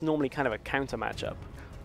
normally kind of a counter matchup.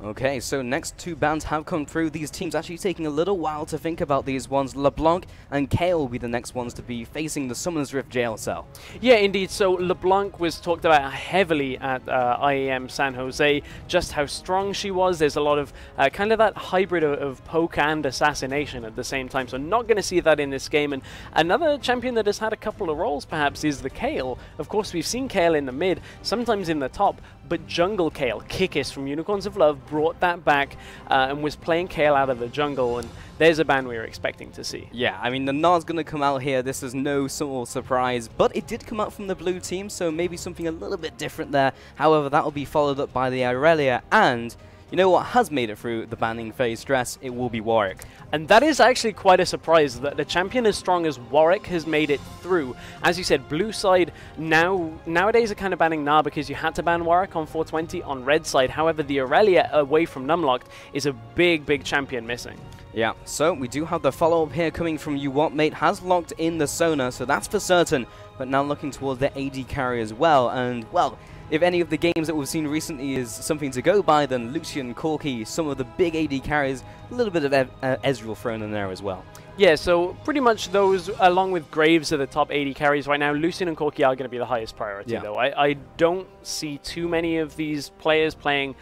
Okay, so next two bans have come through. These teams actually taking a little while to think about these ones. LeBlanc and Kale will be the next ones to be facing the Summoners Rift jail cell. Yeah, indeed. So LeBlanc was talked about heavily at IEM San Jose, just how strong she was. There's a lot of kind of that hybrid of poke and assassination at the same time. So not going to see that in this game. And another champion that has had a couple of roles perhaps is the Kale. Of course, we've seen Kale in the mid, sometimes in the top, but jungle Kale, Kikis from Unicorns of Love, brought that back and was playing Kale out of the jungle, and there's a ban we were expecting to see. Yeah, I mean, the Nard's going to come out here. This is no sort of surprise, but it did come out from the blue team, so maybe something a little bit different there. However, that will be followed up by the Aurelia, and you know what has made it through the banning phase stress? It will be Warwick. And that is actually quite a surprise that the champion as strong as Warwick has made it through. As you said, blue side nowadays are kind of banning Gnar because you had to ban Warwick on 420 on red side. However, the Aurelia away from Numlocked is a big champion missing. Yeah, so we do have the follow-up here coming from WOT. Mate has locked in the Sona, so that's for certain. But now looking towards the AD carry as well, and well, if any of the games that we've seen recently is something to go by, then Lucian, Corki, some of the big AD carries, a little bit of Ezreal thrown in there as well. Yeah, so pretty much those, along with Graves, are the top 80 carries right now. Lucian and Corki are going to be the highest priority, though. I don't see too many of these players playing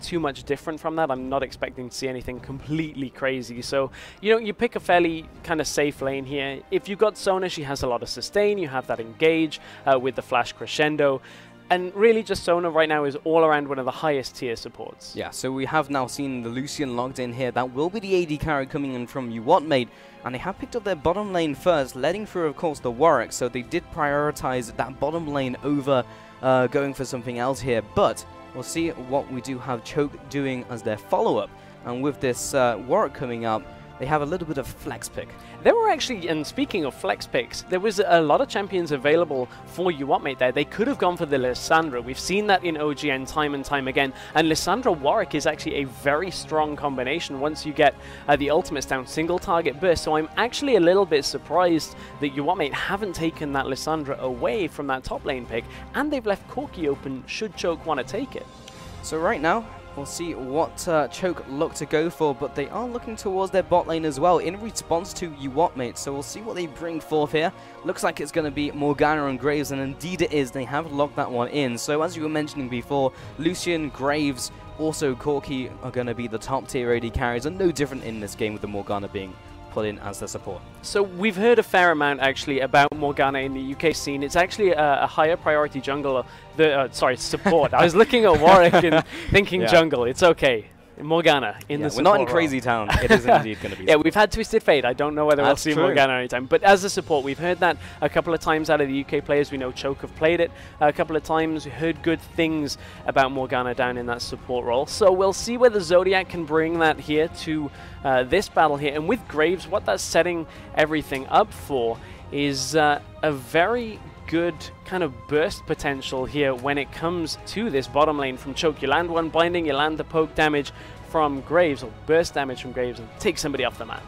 too much different from that. I'm not expecting to see anything completely crazy. So, you know, you pick a fairly kind of safe lane here. If you've got Sona, she has a lot of sustain. You have that engage with the flash crescendo. And really, just Sona right now is all around one of the highest tier supports. Yeah, so we have now seen the Lucian logged in here. That will be the AD carry coming in from WOT, mate. And they have picked up their bottom lane first, letting through, of course, the Warwick. So they did prioritize that bottom lane over going for something else here. But we'll see what we do have Choke doing as their follow-up. And with this Warwick coming up, they have a little bit of flex pick. There were actually, and speaking of flex picks, there was a lot of champions available for WOT, mate, there. They could have gone for the Lissandra. We've seen that in OGN time and time again. And Lissandra Warwick is actually a very strong combination once you get the ultimates down single target burst. So I'm actually a little bit surprised that WOT, mate, haven't taken that Lissandra away from that top lane pick. And they've left Corki open should Choke want to take it. So right now, we'll see what Choke look to go for, but they are looking towards their bot lane as well in response to WOT, mate. So we'll see what they bring forth here. Looks like it's going to be Morgana and Graves, and indeed it is. They have locked that one in. So as you were mentioning before, Lucian, Graves, also Corki are going to be the top tier AD carries, and no different in this game with the Morgana being put in as the support. So we've heard a fair amount actually about Morgana in the UK scene. It's actually a higher priority jungler. Sorry, support. I was looking at Warwick and thinking jungle. It's okay. Morgana in the support. We're not in Crazy Town. It is indeed going to be. Yeah, we've had Twisted Fate. I don't know whether we'll see Morgana anytime. But as a support, we've heard that a couple of times out of the UK players. We know Choke have played it a couple of times. We heard good things about Morgana down in that support role. So we'll see whether Zodiac can bring that here to this battle here. And with Graves, what that's setting everything up for is a very good kind of burst potential here when it comes to this bottom lane from Choke. You land one binding, you land the poke damage from Graves, or burst damage from Graves, and take somebody off the map.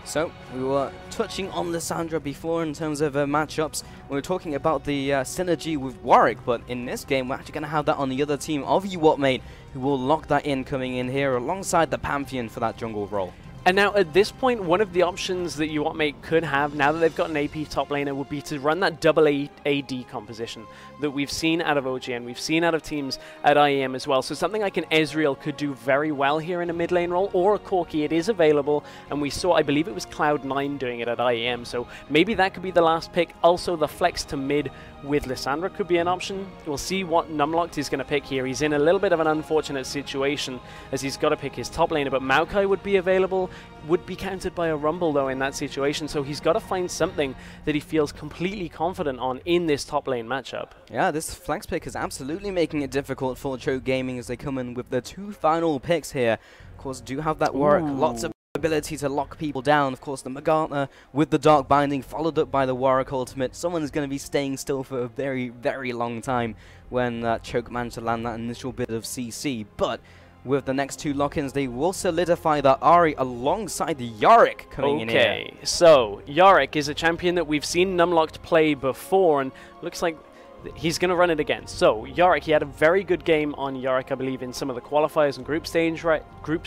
So, we were touching on Lissandra before in terms of matchups. We were talking about the synergy with Warwick, but in this game, we're actually going to have that on the other team of WOT, mate, who will lock that in coming in here alongside the Pantheon for that jungle role. And now at this point, one of the options that WOT, mate, could have, now that they've got an AP top laner, would be to run that double AD composition that we've seen out of OGN, we've seen out of teams at IEM as well. So something like an Ezreal could do very well here in a mid lane role, or a Corki. It is available, and we saw, I believe it was Cloud9 doing it at IEM, so maybe that could be the last pick. Also, the flex to mid with Lissandra could be an option. We'll see what Numlocked is going to pick here. He's in a little bit of an unfortunate situation as he's got to pick his top laner, but Maokai would be available, would be countered by a Rumble though in that situation, so he's got to find something that he feels completely confident on in this top lane matchup. Yeah, this flex pick is absolutely making it difficult for Choke Gaming as they come in with the two final picks here. Of course, do have that work, lots of ability to lock people down. Of course, the Morgana with the Dark Binding, followed up by the Warwick ultimate. Someone is going to be staying still for a very long time when Choke managed to land that initial bit of CC. But with the next two lock-ins, they will solidify the Ahri alongside the Yorick coming in here. Okay, so Yorick is a champion that we've seen Numlocked play before, and looks like he's going to run it again. So Yorick, he had a very good game on Yorick, I believe, in some of the qualifiers and group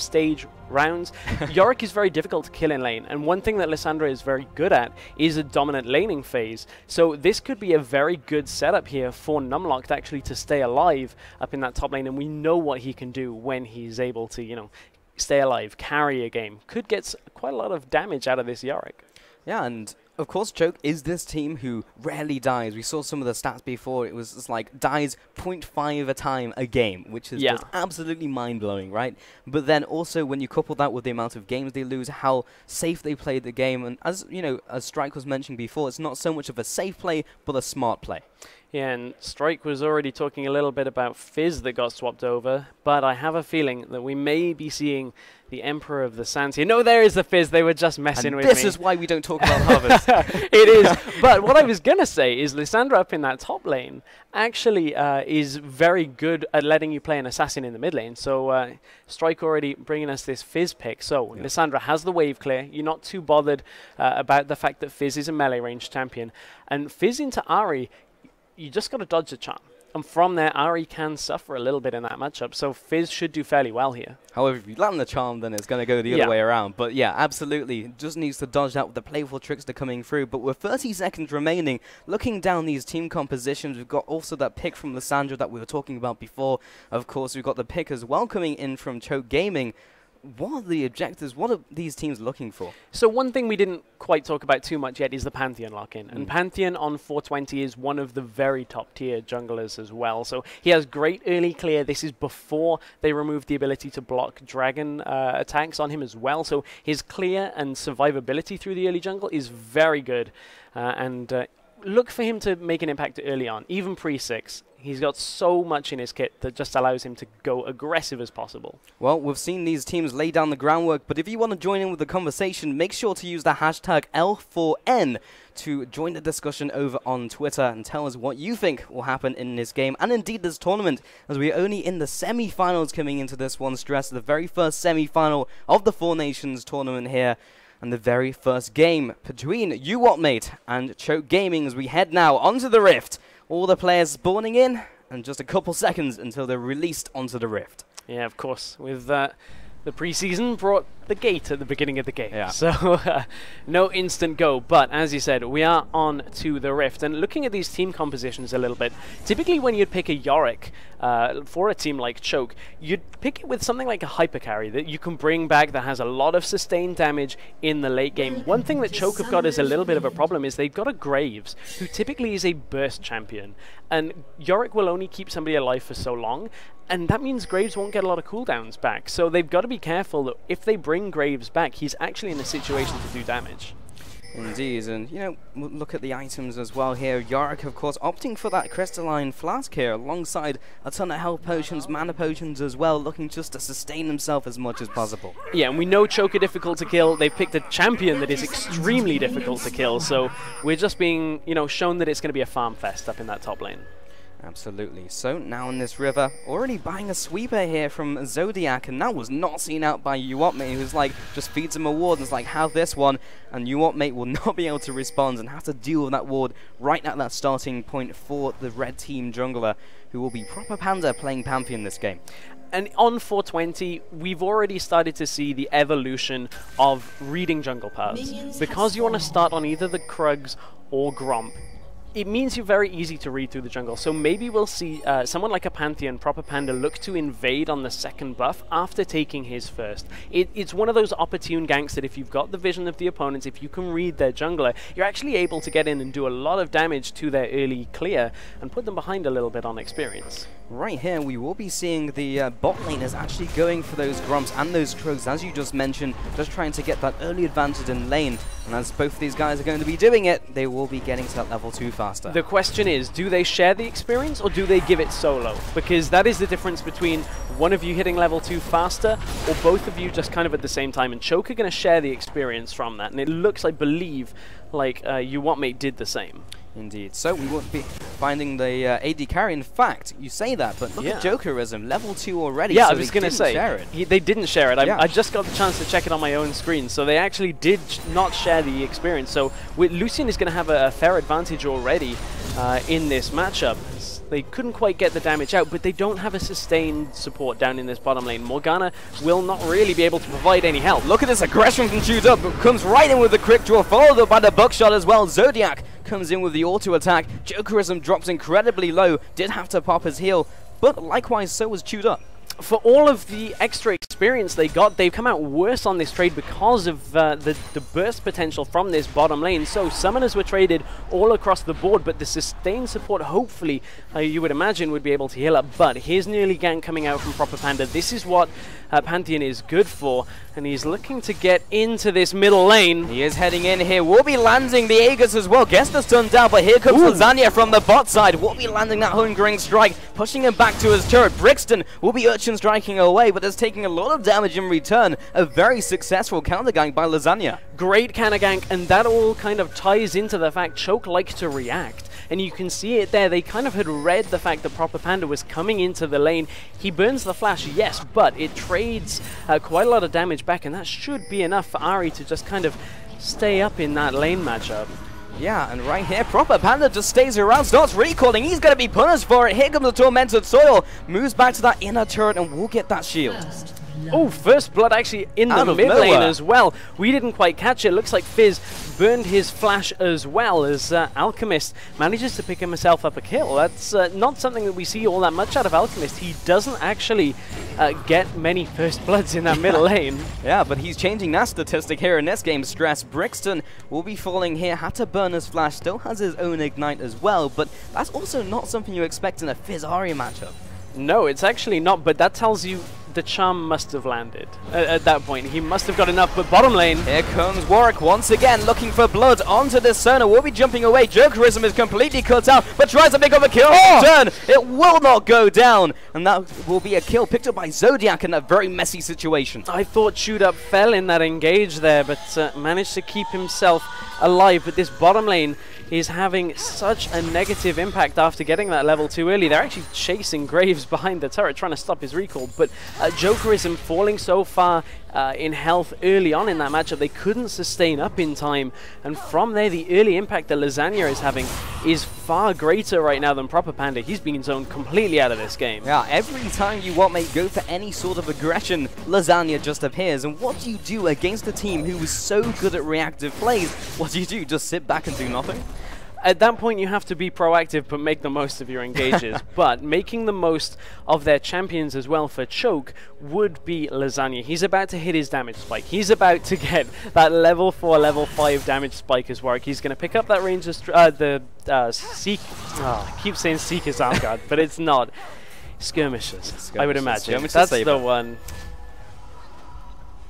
stage rounds. Yorick is very difficult to kill in lane, and one thing that Lissandra is very good at is a dominant laning phase. So this could be a very good setup here for Numlock actually to stay alive up in that top lane, and we know what he can do when he's able to, you know, stay alive, carry a game. Could get quite a lot of damage out of this Yorick. Yeah, and of course, Choke is this team who rarely dies. We saw some of the stats before. It was just like dies 0.5 a time a game, which is just absolutely mind-blowing, right? But then also when you couple that with the amount of games they lose, how safe they played the game, and as you know, as Strike was mentioning before, it's not so much of a safe play, but a smart play. Yeah, and Strike was already talking a little bit about Fizz that got swapped over, but I have a feeling that we may be seeing the Emperor of the Sands here. No, there is the Fizz. They were just messing with me. This is why we don't talk about Harvest. It is. But what I was going to say is Lissandra up in that top lane actually is very good at letting you play an assassin in the mid lane. So Strike already bringing us this Fizz pick. So Lissandra has the wave clear. You're not too bothered about the fact that Fizz is a melee range champion. And Fizz into Ahri, you just got to dodge the charm. And from there, Ahri can suffer a little bit in that matchup, so Fizz should do fairly well here. However, if you land the charm, then it's going to go the other way around. But yeah, absolutely, just needs to dodge that with the playful tricks that are coming through. But with 30 seconds remaining, looking down these team compositions, we've got also that pick from Lissandra that we were talking about before. Of course, we've got the pick as well coming in from Choke Gaming. What are the objectives? What are these teams looking for? So one thing we didn't quite talk about too much yet is the Pantheon lock-in. And Pantheon on 420 is one of the very top-tier junglers as well. So he has great early clear. This is before they removed the ability to block dragon attacks on him as well. So his clear and survivability through the early jungle is very good. Look for him to make an impact early on, even pre-6. He's got so much in his kit that just allows him to go aggressive as possible. Well, we've seen these teams lay down the groundwork, but if you want to join in with the conversation, make sure to use the hashtag L4N to join the discussion over on Twitter and tell us what you think will happen in this game and indeed this tournament, as we are only in the semi-finals coming into this one. Stress the very first semi-final of the Four Nations tournament here. And the very first game between UWT Mate and Choke Gaming as we head now onto the Rift. All the players spawning in, and just a couple seconds until they're released onto the Rift. Yeah, of course. With the preseason brought the gate at the beginning of the game. Yeah. So no instant go. But as you said, we are on to the Rift. And looking at these team compositions a little bit, typically when you'd pick a Yorick for a team like Choke, you'd pick it with something like a hyper carry that you can bring back that has a lot of sustained damage in the late game. One thing that Choke have got as a little bit of a problem is they've got a Graves, who typically is a burst champion. And Yorick will only keep somebody alive for so long, and that means Graves won't get a lot of cooldowns back. So they've got to be careful that if they bring Graves back, he's actually in a situation to do damage. Indeed, and you know, look at the items as well here. Yorick, of course, opting for that crystalline flask here, alongside a ton of health potions, mana potions as well, looking just to sustain himself as much as possible. Yeah, and we know Choke are difficult to kill. They've picked a champion that is extremely difficult to kill, so we're just being, you know, shown that it's going to be a farm fest up in that top lane. Absolutely. So now in this river, already buying a sweeper here from Zodiac, and that was not seen out by UWT Mate, who's like, just feeds him a ward and is like, have this one, and UWT Mate will not be able to respond and have to deal with that ward right at that starting point for the red team jungler, who will be proper Panda playing Pantheon this game. And on 420, we've already started to see the evolution of reading jungle paths. Because you want to start on either the Krugs or Gromp, it means you're very easy to read through the jungle. So maybe we'll see someone like a Pantheon, proper Panda, look to invade on the second buff after taking his first. It's one of those opportune ganks that if you've got the vision of the opponents, if you can read their jungler, you're actually able to get in and do a lot of damage to their early clear and put them behind a little bit on experience. Right here, we will be seeing the bot laners actually going for those Gromps and those Krugs, as you just mentioned, just trying to get that early advantage in lane. And as both of these guys are going to be doing it, they will be getting to that level 2 faster. The question is, do they share the experience or do they give it solo? Because that is the difference between one of you hitting level 2 faster or both of you just kind of at the same time. And Choke are going to share the experience from that. And it looks, I believe, like UWT Mate did the same. Indeed. So we won't be finding the AD carry. In fact, you say that, but look at Jokerism, level 2 already. Yeah, so I was going to say, they didn't share it. I just got the chance to check it on my own screen, so they actually did not share the experience. So Lucian is going to have a fair advantage already in this matchup. They couldn't quite get the damage out, but they don't have a sustained support down in this bottom lane. Morgana will not really be able to provide any help. Look at this aggression from Chewed Up. Comes right in with the quick draw, followed up by the buckshot as well. Zodiac comes in with the auto attack. Jokerism drops incredibly low. Did have to pop his heal, but likewise so was Chewed Up. For all of the extra experience they got, they've come out worse on this trade because of the burst potential from this bottom lane. So summoners were traded all across the board, but the sustained support, hopefully, you would imagine, would be able to heal up. But here's nearly gank coming out from Proper Panda. This is what Pantheon is good for, and he's looking to get into this middle lane. He is heading in here. Will be landing the Aegis as well. Gets the stun down, but here comes Lasagna from the bot side. Will be landing that hungering strike, pushing him back to his turret. Brixton will be Urchin striking away, but is taking a lot of damage in return. A very successful counter gank by Lasagna. Great counter gank, and that all kind of ties into the fact Choke likes to react. And you can see it there. They kind of had read the fact that Proper Panda was coming into the lane. He burns the flash, yes, but it trades quite a lot of damage back, and that should be enough for Ari to just kind of stay up in that lane matchup. Yeah, and right here, Proper Panda just stays around, starts recalling. He's going to be punished for it. Here comes the Tormented Soil. Moves back to that inner turret and will get that shield. Oh, first blood actually in the mid lane as well. We didn't quite catch it. Looks like Fizz burned his flash as well as Alchemist manages to pick himself up a kill. That's not something that we see all that much out of Alchemist. He doesn't actually get many first bloods in that middle lane. Yeah, but he's changing that statistic here in this game. Stress. Brixton will be falling here. Had to burn his flash. Still has his own ignite as well, but that's also not something you expect in a Fizz Ari matchup. No, it's actually not, but that tells you the charm must have landed at that point. He must have got enough, but bottom lane. Here comes Warwick once again, looking for blood onto this Sona. Will be jumping away. Jokerism is completely cut out, but tries to pick up a kill. Turn. It will not go down, and that will be a kill picked up by Zodiac in that very messy situation. I thought Chewed Up fell in that engage there, but managed to keep himself alive. But this bottom lane is having such a negative impact after getting that level 2 early. They're actually chasing Graves behind the turret, trying to stop his recall, but Jokerism falling so far in health early on in that matchup, they couldn't sustain up in time, and from there the early impact that Lasagna is having is far greater right now than Proper Panda. He's being zoned completely out of this game. Yeah, every time you want mate go for any sort of aggression, Lasagna just appears, and what do you do against a team who is so good at reactive plays? What do? Just sit back and do nothing? At that point, you have to be proactive, but make the most of your engages. But making the most of their champions as well for Choke would be Lasagna. He's about to hit his damage spike. He's about to get that level 4, level 5 damage spike as Warwick. He's going to pick up that range of Seek. Oh, I keep saying Seeker's Asgard, but it's not. Skirmishers, I would imagine. That's the one.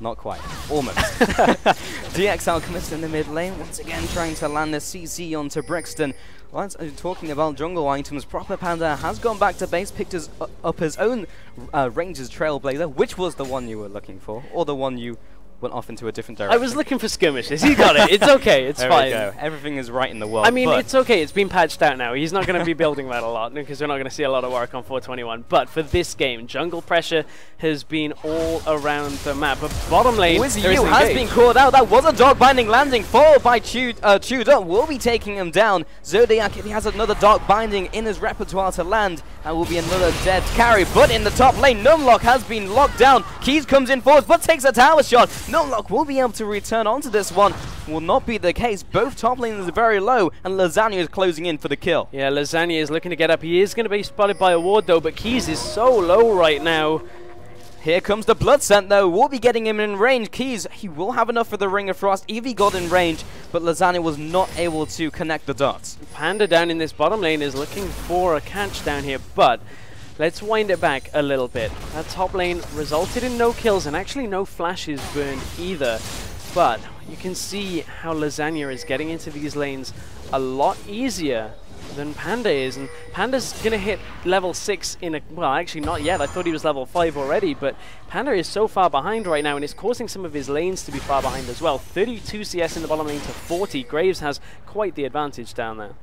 Not quite. Almost. DX Alchemist in the mid lane, once again trying to land the CC onto Brixton. While talking about jungle items, Proper Panda has gone back to base, picked up his own Rangers Trailblazer. Which was the one you were looking for? Or the one you went off into a different direction? I was looking for skirmishes. He got it. It's okay. It's fine. There we go. Everything is right in the world. I mean, it's okay. It's been patched out now. He's not going to be building that a lot because we're not going to see a lot of work on 421. But for this game, jungle pressure has been all around the map. But bottom lane, Wizzy Yu has been called out. That was a dog binding landing, followed by Chewed Up. Will be taking him down. Zodiac, if he has another dog binding in his repertoire to land, that will be another dead carry. But in the top lane, Numlock has been locked down. Keys comes in forward, but takes a tower shot. Numlock will be able to return onto this one. Will not be the case. Both top lanes are very low, and Lasagna is closing in for the kill. Yeah, Lasagna is looking to get up. He is going to be spotted by a ward, though, but Keys is so low right now. Here comes the Blood Scent, though. We'll be getting him in range. Keys, he will have enough for the Ring of Frost if he got in range, but Lasagna was not able to connect the dots. Panda down in this bottom lane is looking for a catch down here, but let's wind it back a little bit. That top lane resulted in no kills and actually no flashes burned either, but you can see how Lasagna is getting into these lanes a lot easier than Panda is, and Panda's gonna hit level 6 in a, well, actually not yet. I thought he was level 5 already, but Panda is so far behind right now, and it's causing some of his lanes to be far behind as well. 32 CS in the bottom lane to 40. Graves has quite the advantage down there.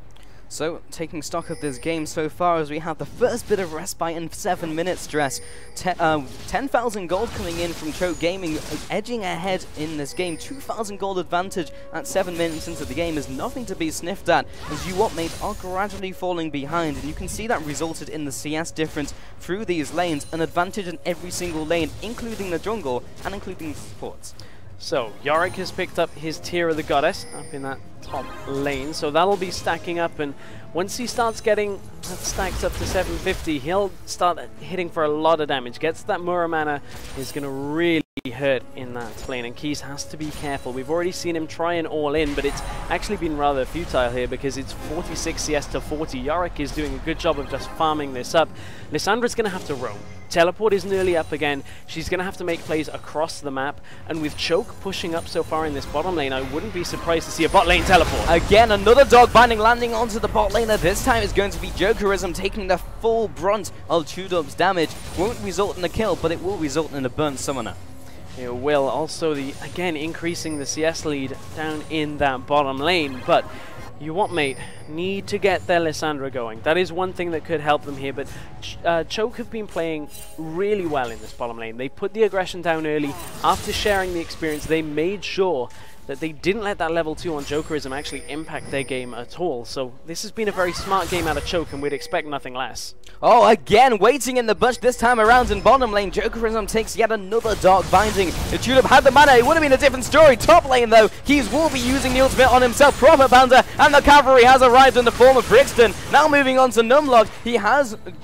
So, taking stock of this game so far, as we have the first bit of respite in 7 minutes stress. 10,000 gold coming in from Choke Gaming, edging ahead in this game. 2,000 gold advantage at 7 minutes into the game is nothing to be sniffed at, as UWM are gradually falling behind, and you can see that resulted in the CS difference through these lanes, an advantage in every single lane, including the jungle and including the supports. So, Yorick has picked up his Tear of the Goddess up in that top lane, so that'll be stacking up, and once he starts getting that stacks up to 750, he'll start hitting for a lot of damage. Gets that Muramana is going to really hurt in that lane, and Keys has to be careful. We've already seen him try and all in, but it's actually been rather futile here because it's 46 CS to 40. Yorick is doing a good job of just farming this up. Lissandra's going to have to roam. Teleport is nearly up again. She's going to have to make plays across the map, and with Choke pushing up so far in this bottom lane, I wouldn't be surprised to see a bot lane teleport. Again, another dog binding landing onto the bot laner. This time it's going to be Jokerism taking the full brunt of Chudub's damage. Won't result in a kill, but it will result in a burnt summoner. It will. Also, again, increasing the CS lead down in that bottom lane, but UWM need to get their Lissandra going. That is one thing that could help them here, but Choke have been playing really well in this bottom lane. They put the aggression down early. After sharing the experience, they made sure that they didn't let that level 2 on Jokerism actually impact their game at all. So this has been a very smart game out of Choke, and we'd expect nothing less. Oh, again, waiting in the bush this time around in bottom lane. Jokerism takes yet another Dark Binding. If Tulip had the mana, it would have been a different story. Top lane, though, Keys will be using the ultimate on himself. Proper Panda, and the cavalry has arrived in the form of Brixton. Now moving on to Numlock. He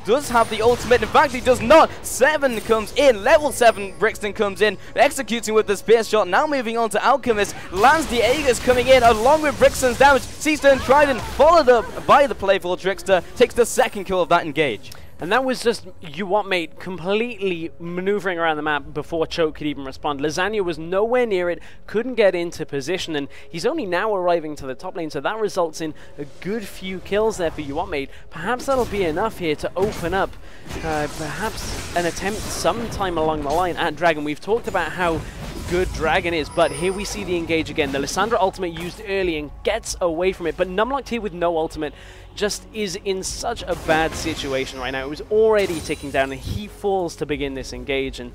does have the ultimate. In fact, he does not. 7 comes in. Level 7 Brixton comes in, executing with the spear shot. Now moving on to Alchemist. Lands the Aegis coming in, along with Brixton's damage. Seastern Trident, followed up by the playful Trickster, takes the second kill of that engage. And that was just UWM completely maneuvering around the map before Choke could even respond. Lasagna was nowhere near it, couldn't get into position, and he's only now arriving to the top lane, so that results in a good few kills there for UWM. Perhaps that'll be enough here to open up perhaps an attempt sometime along the line at Dragon. We've talked about how good Dragon is, but here we see the engage again. The Lissandra ultimate used early and gets away from it, but Numlocked here with no ultimate just is in such a bad situation right now. It was already ticking down, and he falls to begin this engage, and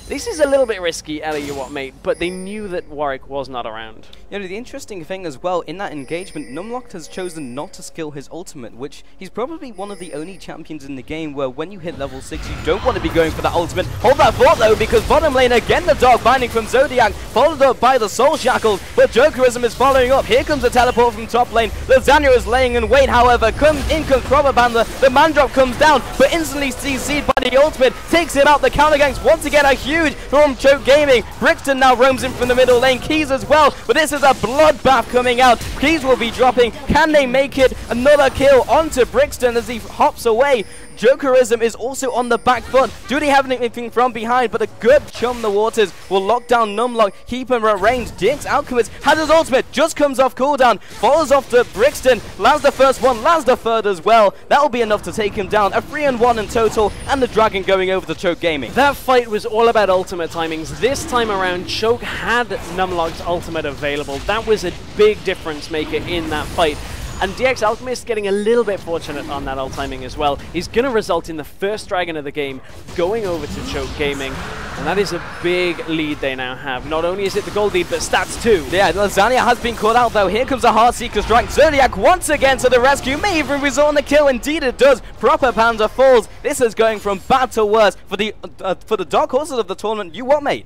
this is a little bit risky out of UWM, but they knew that Warwick was not around. You know, the interesting thing as well, in that engagement, Numlocked has chosen not to skill his ultimate, which he's probably one of the only champions in the game where when you hit level 6, you don't want to be going for that ultimate. Hold that thought though, because bottom lane again, the Dark Binding from Zodiac, followed up by the Soul Shackles, but Jokerism is following up. Here comes the teleport from top lane. Lasagna is laying in wait, however, in comes Probabanda, the man drop comes down, but instantly CC'd by the ultimate, takes it out. The counter ganks once again are huge from Choke Gaming. Brixton now roams in from the middle lane, Keys as well, but this is a bloodbath coming out. Keys will be dropping. Can they make it? Another kill onto Brixton as he hops away. Jokerism is also on the back foot. Do they have anything from behind? But a good Chum the Waters will lock down Numlock, keep him at range. Dix Alchemist has his ultimate, just comes off cooldown, follows off to Brixton, lands the first one, lands the third as well. That will be enough to take him down. A 3-1 in total, and the Dragon going over to Choke Gaming. That fight was all about ultimate timings. This time around, Choke had Numlock's ultimate available. That was a big difference maker in that fight. And DX Alchemist getting a little bit fortunate on that ult timing as well is going to result in the first Dragon of the game going over to Choke Gaming. And that is a big lead they now have. Not only is it the gold lead, but stats too. Yeah, Lasagna has been caught out though. Here comes a Heartseeker strike. Zodiac once again to the rescue. May even result in the kill. Indeed it does. Proper Panda falls. This is going from bad to worse for the dark horses of the tournament. UWM.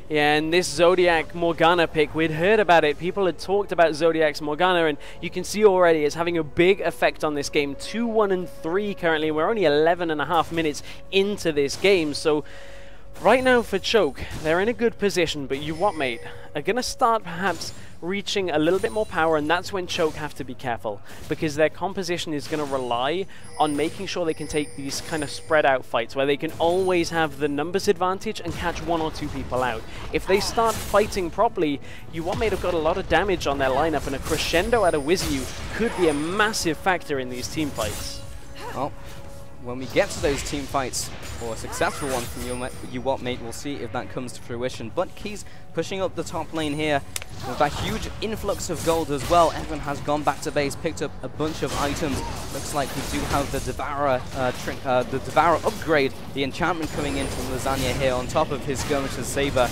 Yeah, and this Zodiac Morgana pick, we'd heard about it. People had talked about Zodiac's Morgana, and you can see already it's having a big effect on this game. 2-1-3 currently. We're only 11.5 minutes into this game, so right now for Choke, they're in a good position, but UWM are going to start perhaps reaching a little bit more power, and that's when Choke have to be careful, because their composition is going to rely on making sure they can take these kind of spread out fights where they can always have the numbers advantage and catch 1 or 2 people out. If they start fighting properly, UWM have got a lot of damage on their lineup, and a crescendo out of Wizu could be a massive factor in these team fights. Well, when we get to those team fights, or a successful one from UWM mate. We'll see if that comes to fruition. But Keys pushing up the top lane here with that huge influx of gold as well. Everyone has gone back to base, picked up a bunch of items. Looks like we do have the Devourer, upgrade, the enchantment coming in from Lasagna here on top of his Skirmisher's Saber.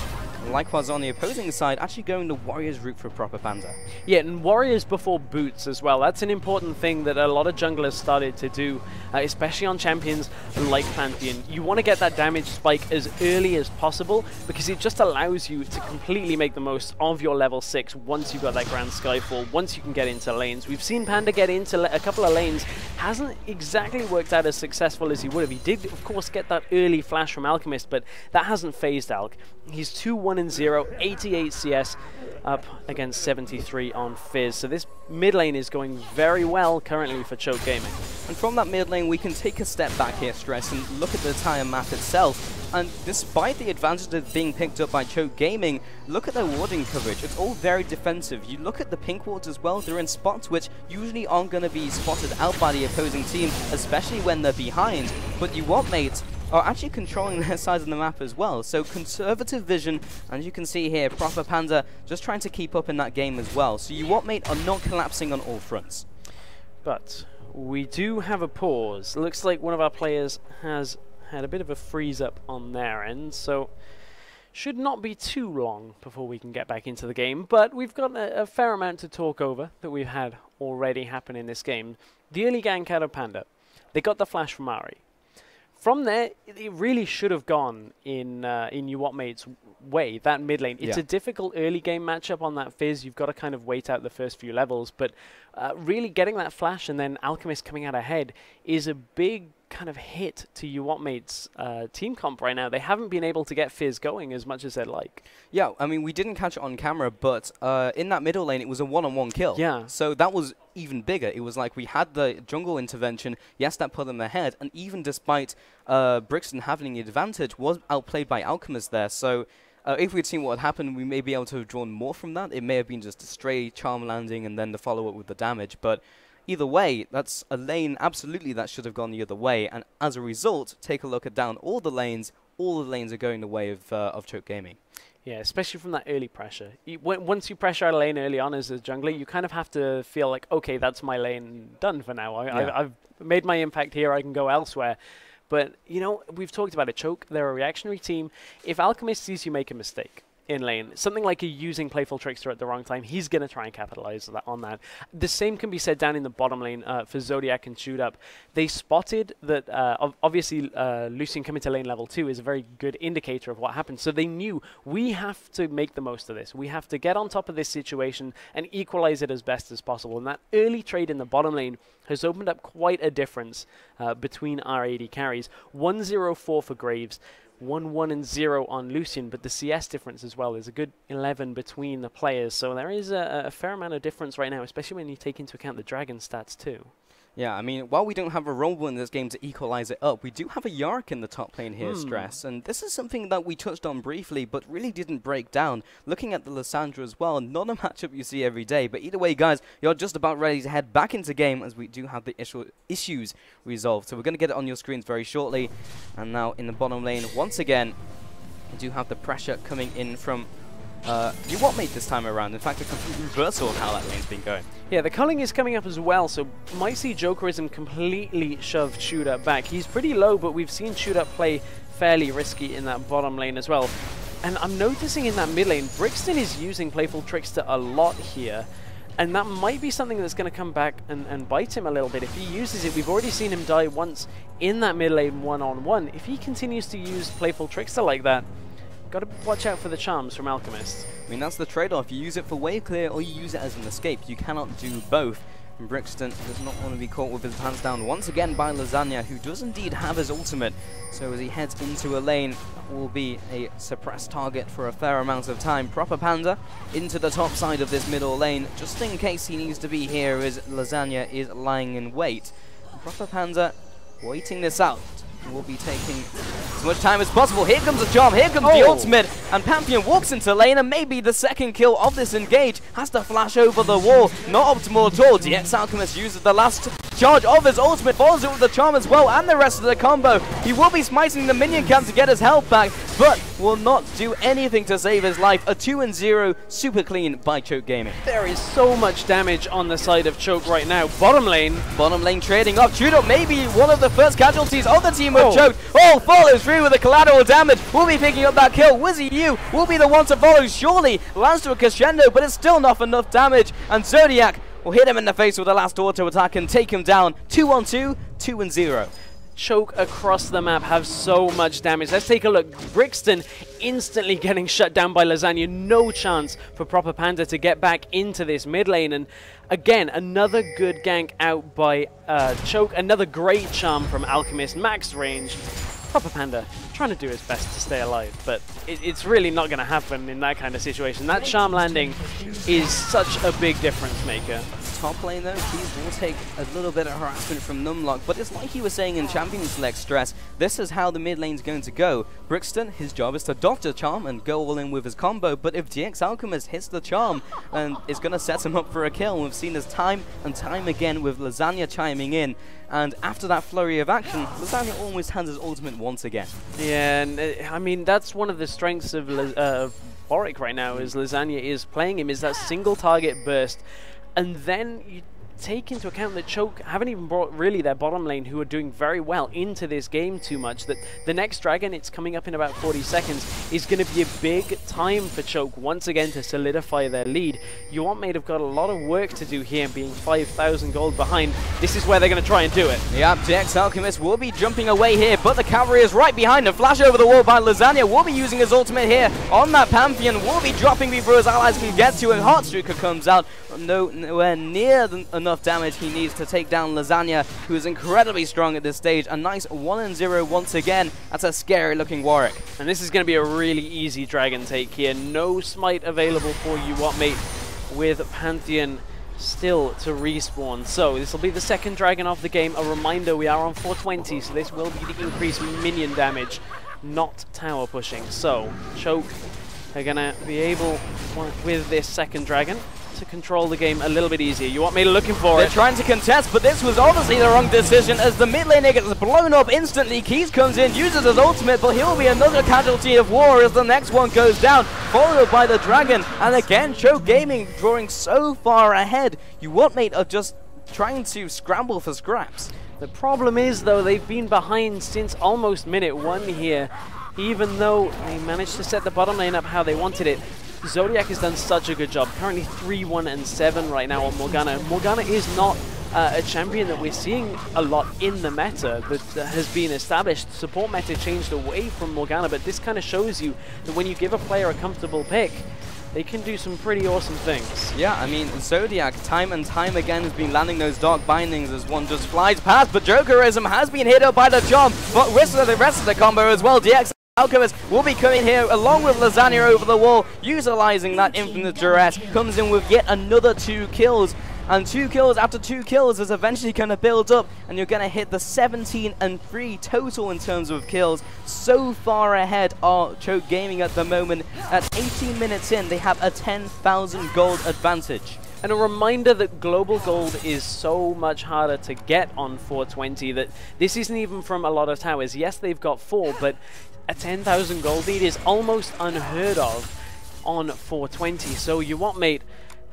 Likewise on the opposing side, actually going the Warriors route for Proper Panda. Yeah, and Warriors before Boots as well. That's an important thing that a lot of junglers started to do, especially on champions like Pantheon. You want to get that damage spike as early as possible because it just allows you to completely make the most of your level 6 once you've got that Grand Skyfall, once you can get into lanes. We've seen Panda get into a couple of lanes, hasn't exactly worked out as successful as he would have. He did, of course, get that early flash from Alchemist, but that hasn't phased Alc. He's 2-1-0, 88 CS up against 73 on Fizz. So this mid lane is going very well currently for Choke Gaming. And from that mid lane, we can take a step back here, Stress, and look at the entire map itself. And despite the advantages being picked up by Choke Gaming, look at their warding coverage. It's all very defensive. You look at the pink wards as well, they're in spots which usually aren't going to be spotted out by the opposing team, especially when they're behind. But UWM mates are actually controlling their side of the map as well. So conservative vision, and as you can see here, Proper Panda just trying to keep up in that game as well. So UWM mate are not collapsing on all fronts. But we do have a pause. Looks like one of our players has had a bit of a freeze up on their end, so should not be too long before we can get back into the game. But we've got a fair amount to talk over that we've had already happen in this game. The early gank out of Panda. They got the flash from Ari. From there, it really should have gone in UWM mate's way, that mid lane. It's a difficult early game matchup on that Fizz. You've got to kind of wait out the first few levels, but really getting that flash and then Alchemist coming out ahead is a big kind of hit to UWM mate's team comp right now. They haven't been able to get Fizz going as much as they'd like. Yeah, I mean, we didn't catch it on camera, but in that middle lane, it was a one-on-one kill. Yeah. So that was even bigger. It was like we had the jungle intervention. Yes, that put them ahead. And even despite Brixton having the advantage, was outplayed by Alchemist there. So if we'd seen what had happened, we may be able to have drawn more from that. It may have been just a stray charm landing and then the follow-up with the damage. But either way, that's a lane absolutely that should have gone the other way. And as a result, take a look at down all the lanes. All the lanes are going the way of Choke Gaming. Yeah, especially from that early pressure. Once you pressure out a lane early on as a jungler, you kind of have to feel like, okay, that's my lane done for now. I've made my impact here, I can go elsewhere. But, you know, we've talked about it. Choke, they're a reactionary team. If Alchemist sees you make a mistake in lane, something like you're using Playful Trickster at the wrong time, he's going to try and capitalize on that. The same can be said down in the bottom lane for Zodiac and Shoot Up. They spotted that, obviously, Lucian coming to lane level 2 is a very good indicator of what happened. So they knew we have to make the most of this. We have to get on top of this situation and equalize it as best as possible. And that early trade in the bottom lane has opened up quite a difference between our AD carries. 1-0-4 for Graves. 1-1-0 on Lucian, but the CS difference as well is a good 11 between the players, so there is a fair amount of difference right now, especially when you take into account the Dragon stats too. Yeah, I mean, while we don't have a Rumble in this game to equalize it up, we do have a Yark in the top lane here, Stress, and this is something that we touched on briefly, but really didn't break down. Looking at the Lissandra as well, not a matchup you see every day, but either way, guys, you're just about ready to head back into game as we do have the issues resolved. So we're going to get it on your screens very shortly, and now in the bottom lane, once again, we do have the pressure coming in from UWM mate this time around. In fact, a complete reversal of how that lane's been going. Yeah, the culling is coming up as well, so might see Jokerism completely shove Shoot Up back. He's pretty low, but we've seen Shoot Up play fairly risky in that bottom lane as well. And I'm noticing in that mid lane, Brixton is using Playful Trickster a lot here. And that might be something that's going to come back and bite him a little bit. If he uses it, we've already seen him die once in that mid lane one-on-one. If he continues to use Playful Trickster like that, got to watch out for the charms from Alchemist. I mean, that's the trade-off. You use it for wave clear or you use it as an escape. You cannot do both. And Brixton does not want to be caught with his pants down once again by Lasagna, who does indeed have his ultimate. So as he heads into a lane, that will be a suppressed target for a fair amount of time. Proper Panda into the top side of this middle lane, just in case he needs to be here as Lasagna is lying in wait. And Proper Panda waiting this out. Will be taking as much time as possible. Here comes the charm, here comes the ultimate, and Pantheon walks into lane, and maybe the second kill of this engage has to flash over the wall. Not optimal at all. DX Alchemist uses the last charge of his ultimate, follows it with the charm as well, and the rest of the combo. He will be smiting the minion camp to get his health back, but will not do anything to save his life. A 2-0 super clean by Choke Gaming. There is so much damage on the side of Choke right now. Bottom lane Trading up. Trudeau may be one of the first casualties of the team of Choke. Oh, follows through with the collateral damage. Will be picking up that kill. Wizzy U will be the one to follow. Surely lands to a crescendo, but it's still not enough damage. And Zodiac will hit him in the face with the last auto attack and take him down. 2-on-2, 2-0. Choke across the map have so much damage. Let's take a look. Brixton instantly getting shut down by Lasagna. No chance for Proper Panda to get back into this mid lane. And again, another good gank out by Choke. Another great charm from Alchemist. Max range. Proper Panda trying to do his best to stay alive, but it's really not going to happen in that kind of situation. That charm landing is such a big difference maker. Top lane though, Keys will take a little bit of harassment from Numlock, but it's like he was saying in Champion Select Stress, this is how the mid lane's going to go. Brixton, his job is to dodge the charm and go all in with his combo, but if GX Alchemist hits the charm, and it's going to set him up for a kill. We've seen this time and time again with Lasagna chiming in, and after that flurry of action, Lasagna almost has his ultimate once again. Yeah, and I mean, that's one of the strengths of Boric right now, is Lasagna is playing him, is that single target burst. And then you take into account that Choke haven't even brought really their bottom lane, who are doing very well, into this game too much. That the next dragon, it's coming up in about 40 seconds, is going to be a big time for Choke once again to solidify their lead. YouWantMate have got a lot of work to do here, being 5,000 gold behind. This is where they're going to try and do it. Yep, GX Alchemist will be jumping away here, but the cavalry is right behind him. Flash over the wall by Lasagna, will be using his ultimate here on that Pantheon, will be dropping before his allies can get to him. Heartstreaker comes out, nowhere near enough damage he needs to take down Lasagna, who is incredibly strong at this stage. A nice 1-0 once again. That's a scary looking Warwick. And this is going to be a really easy dragon take here. No smite available for YouWantMate, with Pantheon still to respawn. So this will be the second dragon of the game. A reminder, we are on 420, so this will be the increased minion damage, not tower pushing. So Choke are going to be able, with this second dragon, to control the game a little bit easier. YouWantMate looking for it. They're trying to contest, but this was obviously the wrong decision as the mid lane gets blown up instantly. Keys comes in, uses his ultimate, but he'll be another casualty of war as the next one goes down, followed by the dragon. And again, Choke Gaming drawing so far ahead. YouWantMate are just trying to scramble for scraps. The problem is, though, they've been behind since almost minute 1 here. Even though they managed to set the bottom lane up how they wanted it, Zodiac has done such a good job. Currently 3-1-7 right now on Morgana. Morgana is not a champion that we're seeing a lot in the meta that has been established. Support meta changed away from Morgana, but this kind of shows you that when you give a player a comfortable pick, they can do some pretty awesome things. Yeah, I mean, Zodiac time and time again has been landing those dark bindings as one just flies past, but Jokerism has been hit up by the charm, but rest of the combo as well. DX Alchemist will be coming here along with Lasagna over the wall, utilizing that infinite duress, comes in with yet another 2 kills. And 2 kills after 2 kills is eventually going to build up, and you're going to hit the 17-3 total in terms of kills. So far ahead are Choke Gaming at the moment. At 18 minutes in, they have a 10,000 gold advantage. And a reminder that global gold is so much harder to get on 420, that this isn't even from a lot of towers. Yes, they've got 4, but a 10,000 gold lead is almost unheard of on 420. So YouWantMate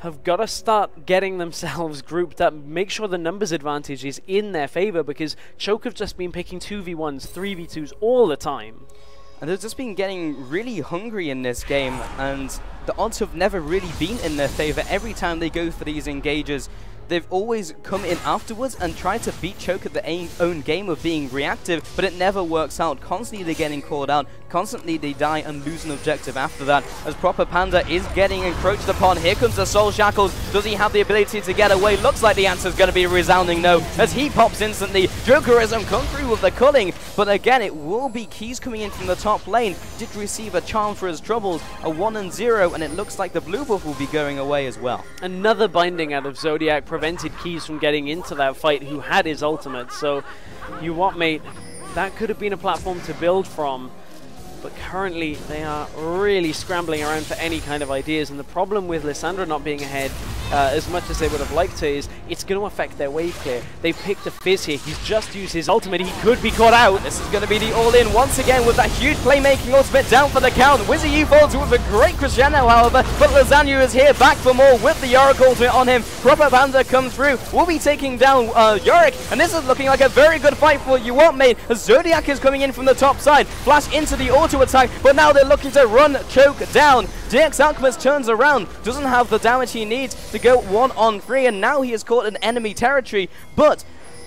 have got to start getting themselves grouped up, make sure the numbers advantage is in their favor, because Choke have just been picking 2v1s, 3v2s all the time. And they've just been getting really hungry in this game, and the odds have never really been in their favor. Every time they go for these engages, they've always come in afterwards and tried to beat Choke at their own game of being reactive, but it never works out. Constantly they're getting called out, constantly they die and lose an objective after that, as Proper Panda is getting encroached upon. Here comes the Soul Shackles. Does he have the ability to get away? Looks like the answer is going to be a resounding no, as he pops instantly. Jokerism come through with the culling, but again it will be Keys coming in from the top lane. Did receive a charm for his troubles, a 1-0, and it looks like the blue buff will be going away as well. Another binding out of Zodiac prevented Keys from getting into that fight, who had his ultimate. So YouWantMate, that could have been a platform to build from, but currently they are really scrambling around for any kind of ideas. And the problem with Lissandra not being ahead as much as they would have liked to, is it's going to affect their wave clear. They've picked a Fizz here. He's just used his ultimate. He could be caught out. This is going to be the all-in once again with that huge playmaking ultimate down for the count. Wizzy U falls with a great crescendo, however, but Lasagna is here back for more with the Yorick ultimate on him. Proper Panda comes through. We'll be taking down Yorick, and this is looking like a very good fight for UWM, mate. Zodiac is coming in from the top side. Flash into the auto attack, but now they're looking to run Choke down. DX Alchemist turns around, doesn't have the damage he needs to go 1-on-3, and now he has caught an enemy territory, but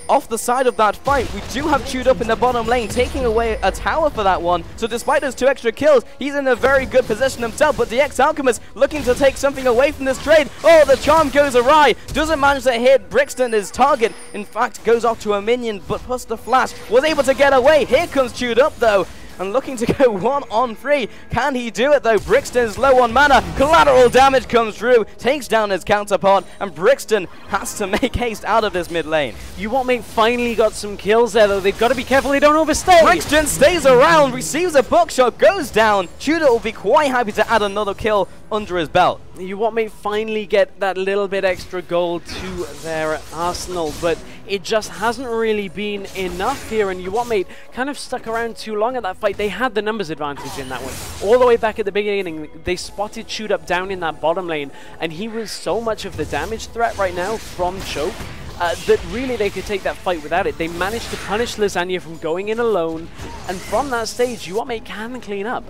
off the side of that fight, we do have Chewed Up in the bottom lane, taking away a tower for that one. So despite those 2 extra kills, he's in a very good position himself, but DX Alchemist looking to take something away from this trade. Oh, the charm goes awry, doesn't manage to hit Brixton, his target. In fact, goes off to a minion, but plus the flash, was able to get away. Here comes Chewed Up though, and looking to go 1-on-3. Can he do it though? Brixton's low on mana. Collateral damage comes through, takes down his counterpart, and Brixton has to make haste out of this mid lane. UWM finally got some kills there though. They've got to be careful they don't overstay. Brixton stays around, receives a buckshot, goes down. Tudor will be quite happy to add another kill under his belt. UWM finally get that little bit extra gold to their arsenal, but it just hasn't really been enough here, and UWM kind of stuck around too long at that fight. They had the numbers advantage in that one. All the way back at the beginning, they spotted Chewed Up down in that bottom lane, and he was so much of the damage threat right now from Choke that really they could take that fight without it. They managed to punish Lasagna from going in alone, and from that stage, UWM can clean up,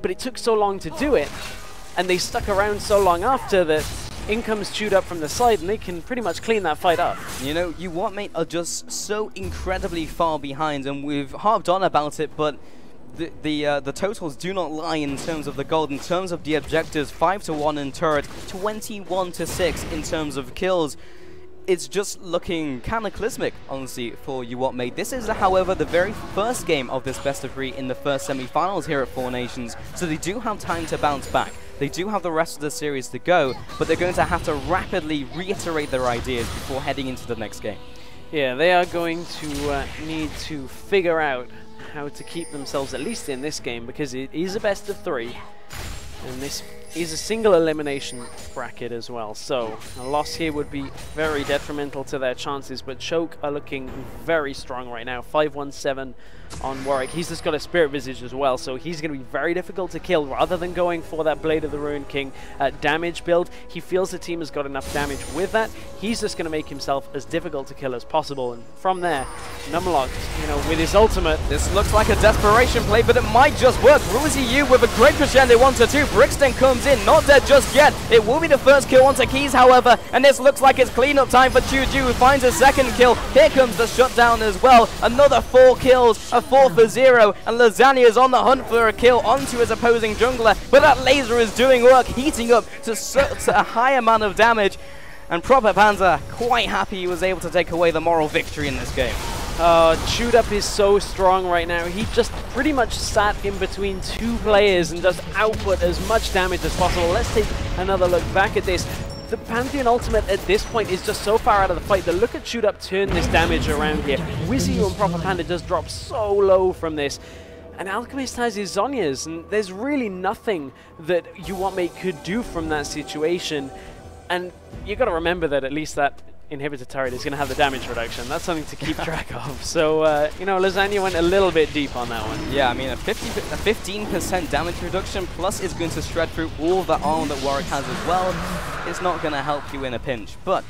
but it took so long to do it, and they stuck around so long after that. In comes Chewed Up from the side, and they can pretty much clean that fight up. You know, UWM, mate, are just so incredibly far behind, and we've harped on about it, but the totals do not lie in terms of the gold. In terms of the objectives, 5-1 in turret, 21-6 in terms of kills. It's just looking cataclysmic, honestly, for UWM, mate. This is, however, the very first game of this best-of-3 in the first semi-finals here at Four Nations, so they do have time to bounce back. They do have the rest of the series to go, but they're going to have to rapidly reiterate their ideas before heading into the next game. Yeah, they are going to need to figure out how to keep themselves at least in this game, because it is a best-of-3, and this is a single elimination bracket as well, so a loss here would be very detrimental to their chances, but Choke are looking very strong right now. 517 on Warwick. He's just got a Spirit Visage as well, so he's going to be very difficult to kill. Rather than going for that Blade of the Ruined King damage build, he feels the team has got enough damage with that. He's just going to make himself as difficult to kill as possible, and from there, Numlock, you know, with his ultimate. This looks like a desperation play, but it might just work. Ruzy U with a great crescendo 1-2. Brixton comes in, not dead just yet. It will be the first kill onto Keys, however, and this looks like it's cleanup time for Juju, who finds a second kill. Here comes the shutdown as well. Another 4 kills, a 4-for-0, and Lasagna is on the hunt for a kill onto his opposing jungler, but that laser is doing work, heating up to a high amount of damage, and Proper Panzer quite happy he was able to take away the moral victory in this game. Chewed Up is so strong right now. He just pretty much sat in between 2 players and just output as much damage as possible. Let's take another look back at this. The Pantheon ultimate at this point is just so far out of the fight that look at Chewed Up turn this damage around here. Wizzy and Proper Panda just drop so low from this. And Alchemist has his Zhonya's, and there's really nothing that UWM could do from that situation. And you got to remember that at least that inhibitor turret is going to have the damage reduction. That's something to keep track of. So, you know, Lasagna went a little bit deep on that one. Yeah, I mean, a 15% damage reduction, plus it's going to shred through all the armor that Warwick has as well. It's not going to help you in a pinch. But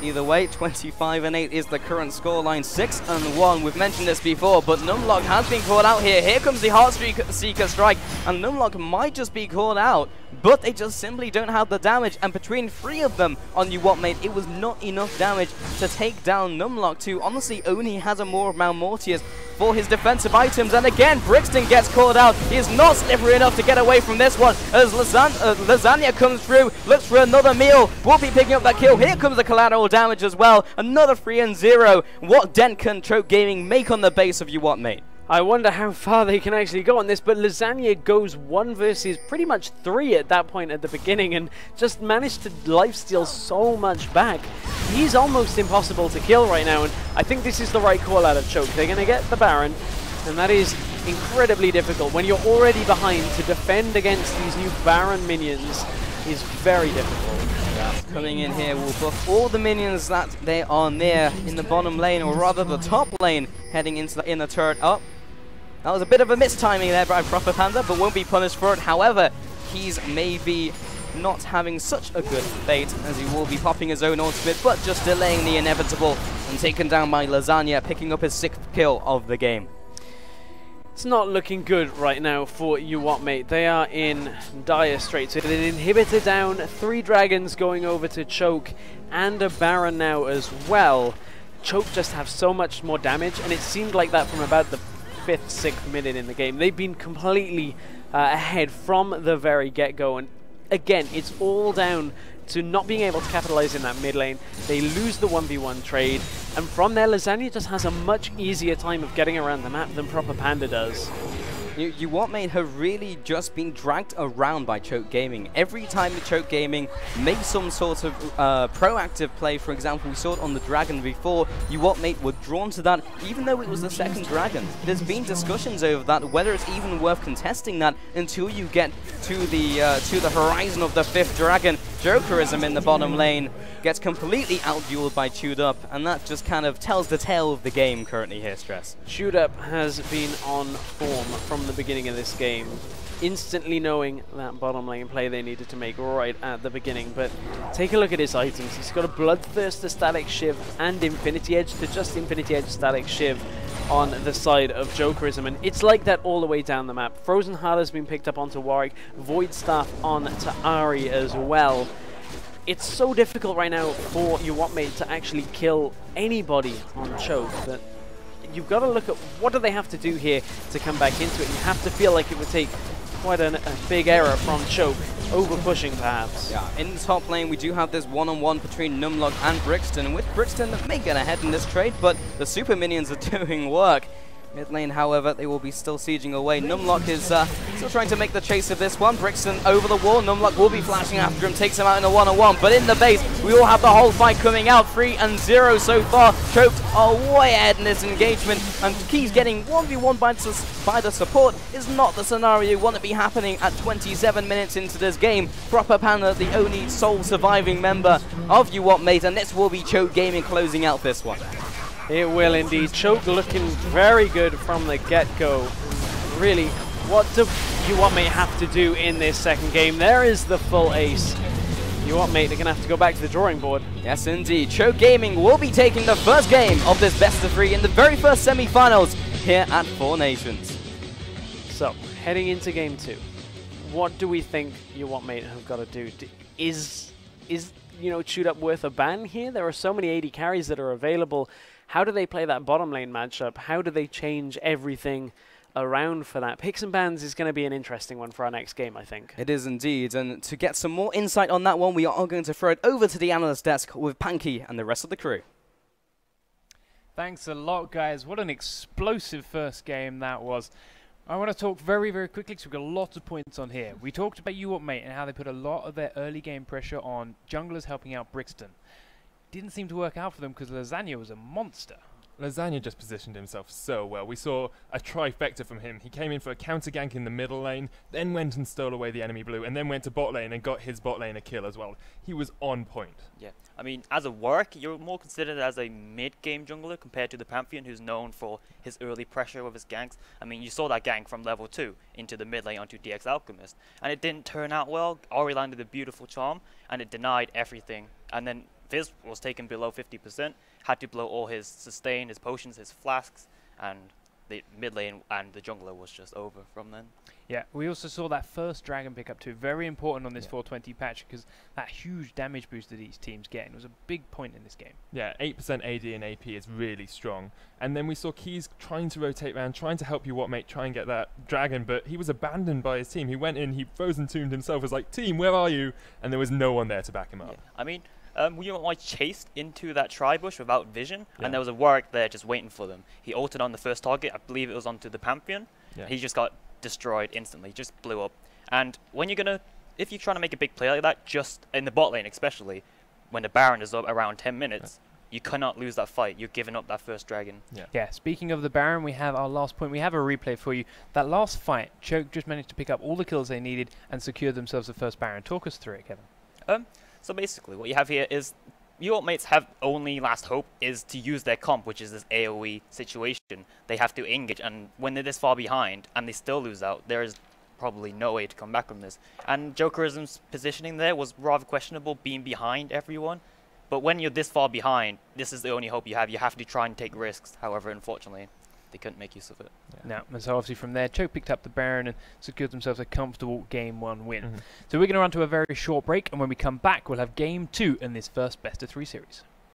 either way, 25-8 is the current scoreline. 6-1. We've mentioned this before, but Numlock has been caught out here. Here comes the Heartseeker strike, and Numlock might just be caught out, but they just simply don't have the damage. And between 3 of them on UWM, it was not enough damage to take down Numlock, who honestly only has a more amount Mortiers for his defensive items. And again, Brixton gets caught out. He is not slippery enough to get away from this one, as Lasagna comes through, looks for another meal, will be picking up that kill. Here comes the collateral damage as well. Another 3-0. What dent can Choke Gaming make on the base of UWM? I wonder how far they can actually go on this, but Lasagna goes 1 versus pretty much 3 at that point at the beginning and just managed to lifesteal so much back. He's almost impossible to kill right now, and I think this is the right call out of Choke. They're going to get the Baron, and that is incredibly difficult. When you're already behind, to defend against these new Baron minions is very difficult. Coming in here will buff all the minions that they are near in the bottom lane, or rather the top lane, heading into the inner turret. Oh, that was a bit of a mistiming there by Proper Panda, but won't be punished for it. However, he's maybe not having such a good fate, as he will be popping his own ultimate, but just delaying the inevitable and taken down by Lasagna, picking up his 6th kill of the game. It's not looking good right now for UWT, mate. They are in dire straits. With an inhibitor down, 3 dragons going over to Choke, and a Baron now as well. Choke just have so much more damage, and it seemed like that from about the 5th, 6th minute in the game. They've been completely ahead from the very get-go, and again, it's all down to not being able to capitalize in that mid lane. They lose the 1v1 trade, and from there, Lasagna just has a much easier time of getting around the map than Proper Panda does. UWT mate have really just been dragged around by Choke Gaming. Every time the Choke Gaming make some sort of proactive play, for example, we saw it on the Dragon before, UWT mate were drawn to that, even though it was the 2nd Dragon. There's been discussions over that, whether it's even worth contesting that until you get to the horizon of the 5th Dragon. Jokerism in the bottom lane gets completely outdueled by Chewed Up, and that just kind of tells the tale of the game currently here, Stress. Chewed Up has been on form from the beginning of this game, instantly knowing that bottom lane play they needed to make right at the beginning. But take a look at his items. He's got a Bloodthirst to Static Shiv and Infinity Edge to just Infinity Edge Static Shiv on the side of Jokerism, and it's like that all the way down the map. Frozen Heart has been picked up onto Warwick, Void Staff on to Ari as well. It's so difficult right now for UWT mate to actually kill anybody on Choke that you've got to look at what do they have to do here to come back into it. You have to feel like it would take quite a big error from Choke, over pushing perhaps. Yeah, in the top lane we do have this one-on-one between Numlock and Brixton, with Brixton may get ahead in this trade, but the super minions are doing work. Mid lane, however, they will be still sieging away. Numlock is still trying to make the chase of this one. Brixton over the wall. Numlock will be flashing after him, takes him out in a one-on-one. But in the base, we all have the whole fight coming out. 3-0 so far. Choked are way ahead in this engagement. And Keys getting 1v1 by the support is not the scenario you want to be happening at 27 minutes into this game. Proper Panda, the only sole surviving member of UWT mate, and this will be Choke Gaming closing out this one. It will indeed. Choke looking very good from the get-go. Really, what do UWT mate have to do in this second game? There is the full ace. UWT mate are going to have to go back to the drawing board. Yes, indeed. Choke Gaming will be taking the first game of this best-of-3 in the very first semi-finals here at Four Nations. So, heading into game 2, what do we think UWT mate have got to do? Is you know, Chewed Up worth a ban here? There are so many AD carries that are available. How do they play that bottom lane matchup? How do they change everything around for that? Picks and bans is going to be an interesting one for our next game, I think. It is indeed, and to get some more insight on that one, we are going to throw it over to the analyst desk with Panky and the rest of the crew. Thanks a lot, guys. What an explosive first game that was. I want to talk very, very quickly because we've got lots of points on here. We talked about UWT mate and how they put a lot of their early game pressure on junglers helping out Brixton. Didn't seem to work out for them because Lasagna was a monster. Lasagna just positioned himself so well. We saw a trifecta from him. He came in for a counter gank in the middle lane, then went and stole away the enemy blue, and then went to bot lane and got his bot lane a kill as well. He was on point. Yeah, I mean, as a Warwick, you're more considered as a mid-game jungler compared to the Pantheon, who's known for his early pressure with his ganks. I mean, you saw that gank from level 2 into the mid lane onto DX Alchemist, and it didn't turn out well. Ori landed a beautiful charm, and it denied everything. And then Fizz was taken below 50%, had to blow all his sustain, his potions, his flasks, and the mid lane and the jungler was just over from then. Yeah, we also saw that first dragon pickup too, very important on this 420 patch because that huge damage boost that each team's getting was a big point in this game. Yeah, 8% AD and AP is really strong. And then we saw Keys trying to rotate around, trying to help UWT mate try and get that dragon, but he was abandoned by his team. He went in, he frozen tombed himself, was like, team, where are you? And there was no one there to back him up. Yeah. I mean, UWT chased into that tri-bush without vision, and there was a Warwick there just waiting for them. He ulted on the first target, I believe it was onto the Pantheon. Yeah. He just got destroyed instantly, just blew up. And when you're gonna, if you're trying to make a big play like that, just in the bot lane especially, when the Baron is up around 10 minutes, you cannot lose that fight. You're giving up that first dragon. Yeah, speaking of the Baron, we have our last point. We have a replay for you. That last fight, Choke just managed to pick up all the kills they needed and secure themselves the first Baron. Talk us through it, Kevin. So basically, what you have here is your mates have only last hope is to use their comp, which is this AoE situation. They have to engage, and when they're this far behind and they still lose out, there is probably no way to come back from this. And Jokerism's positioning there was rather questionable, being behind everyone. But when you're this far behind, this is the only hope you have. You have to try and take risks. However, unfortunately, they couldn't make use of it. No, and so obviously from there, Choke picked up the Baron and secured themselves a comfortable Game 1 win. So we're going to run to a very short break, and when we come back, we'll have Game 2 in this first best-of-3 series.